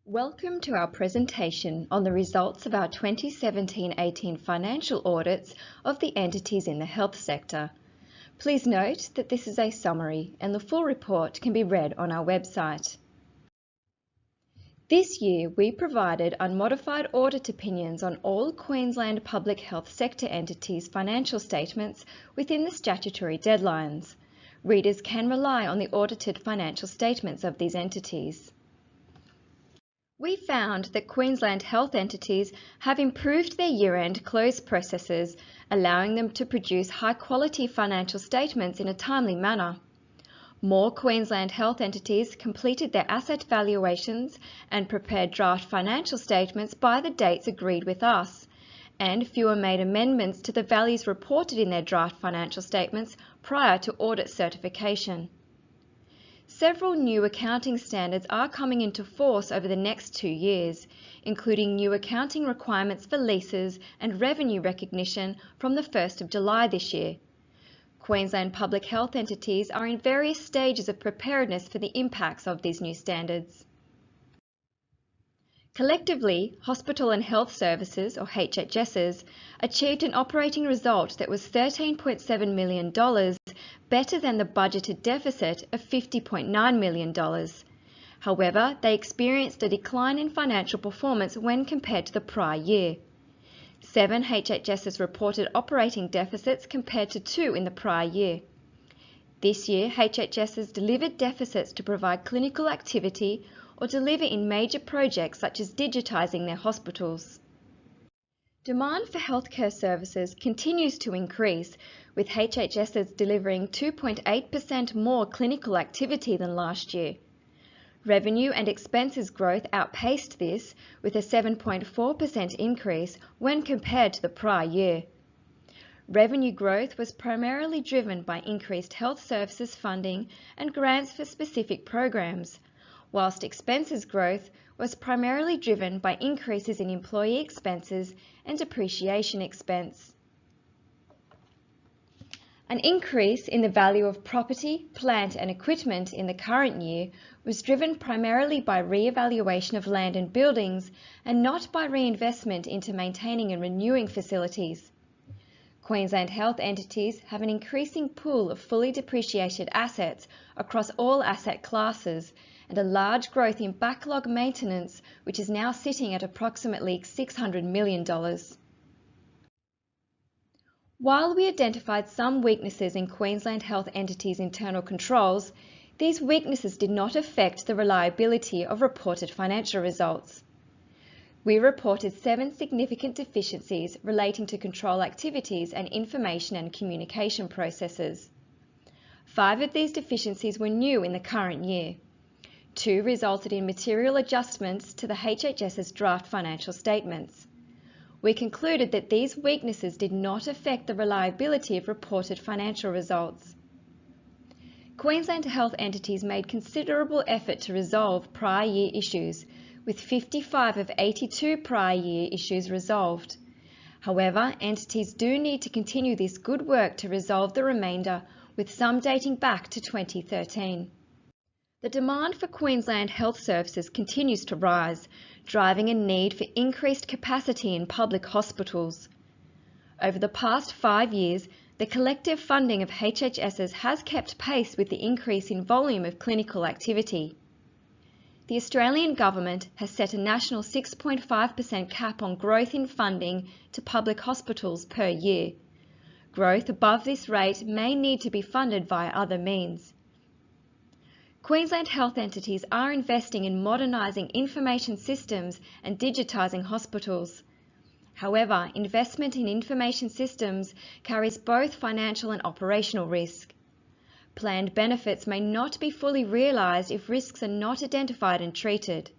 Welcome to our presentation on the results of our 2017-18 financial audits of the entities in the health sector. Please note that this is a summary and the full report can be read on our website. This year we provided unmodified audit opinions on all Queensland public health sector entities' financial statements within the statutory deadlines. Readers can rely on the audited financial statements of these entities. We found that Queensland health entities have improved their year-end close processes, allowing them to produce high-quality financial statements in a timely manner. More Queensland health entities completed their asset valuations and prepared draft financial statements by the dates agreed with us, and fewer made amendments to the values reported in their draft financial statements prior to audit certification. Several new accounting standards are coming into force over the next 2 years, including new accounting requirements for leases and revenue recognition from the 1st of July this year. Queensland public health entities are in various stages of preparedness for the impacts of these new standards. Collectively, Hospital and Health Services, or HHSs, achieved an operating result that was $13.7 million, better than the budgeted deficit of $50.9 million. However, they experienced a decline in financial performance when compared to the prior year. 7 HHSs reported operating deficits compared to 2 in the prior year. This year, HHSs delivered deficits to provide clinical activity or deliver in major projects such as digitising their hospitals. Demand for healthcare services continues to increase, with HHSs delivering 2.8% more clinical activity than last year. Revenue and expenses growth outpaced this, with a 7.4% increase when compared to the prior year. Revenue growth was primarily driven by increased health services funding and grants for specific programs, whilst expenses growth was primarily driven by increases in employee expenses and depreciation expense. An increase in the value of property, plant and equipment in the current year was driven primarily by re-evaluation of land and buildings and not by reinvestment into maintaining and renewing facilities. Queensland health entities have an increasing pool of fully depreciated assets across all asset classes and a large growth in backlog maintenance, which is now sitting at approximately $600 million. While we identified some weaknesses in Queensland health entities' internal controls, these weaknesses did not affect the reliability of reported financial results. We reported 7 significant deficiencies relating to control activities and information and communication processes. 5 of these deficiencies were new in the current year. 2 resulted in material adjustments to the HHS's draft financial statements. We concluded that these weaknesses did not affect the reliability of reported financial results. Queensland health entities made considerable effort to resolve prior year issues, with 55 of 82 prior year issues resolved. However, entities do need to continue this good work to resolve the remainder, with some dating back to 2013. The demand for Queensland health services continues to rise, driving a need for increased capacity in public hospitals. Over the past 5 years, the collective funding of HHSs has kept pace with the increase in volume of clinical activity. The Australian Government has set a national 6.5% cap on growth in funding to public hospitals per year. Growth above this rate may need to be funded via other means. Queensland health entities are investing in modernising information systems and digitising hospitals. However, investment in information systems carries both financial and operational risk. Planned benefits may not be fully realised if risks are not identified and treated.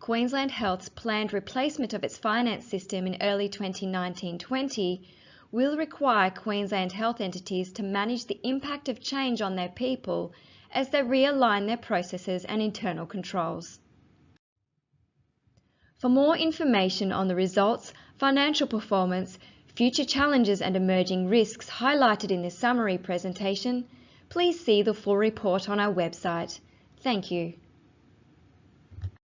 Queensland Health's planned replacement of its finance system in early 2019-20 will require Queensland health entities to manage the impact of change on their people as they realign their processes and internal controls. For more information on the results, financial performance, future challenges and emerging risks highlighted in this summary presentation, please see the full report on our website. Thank you.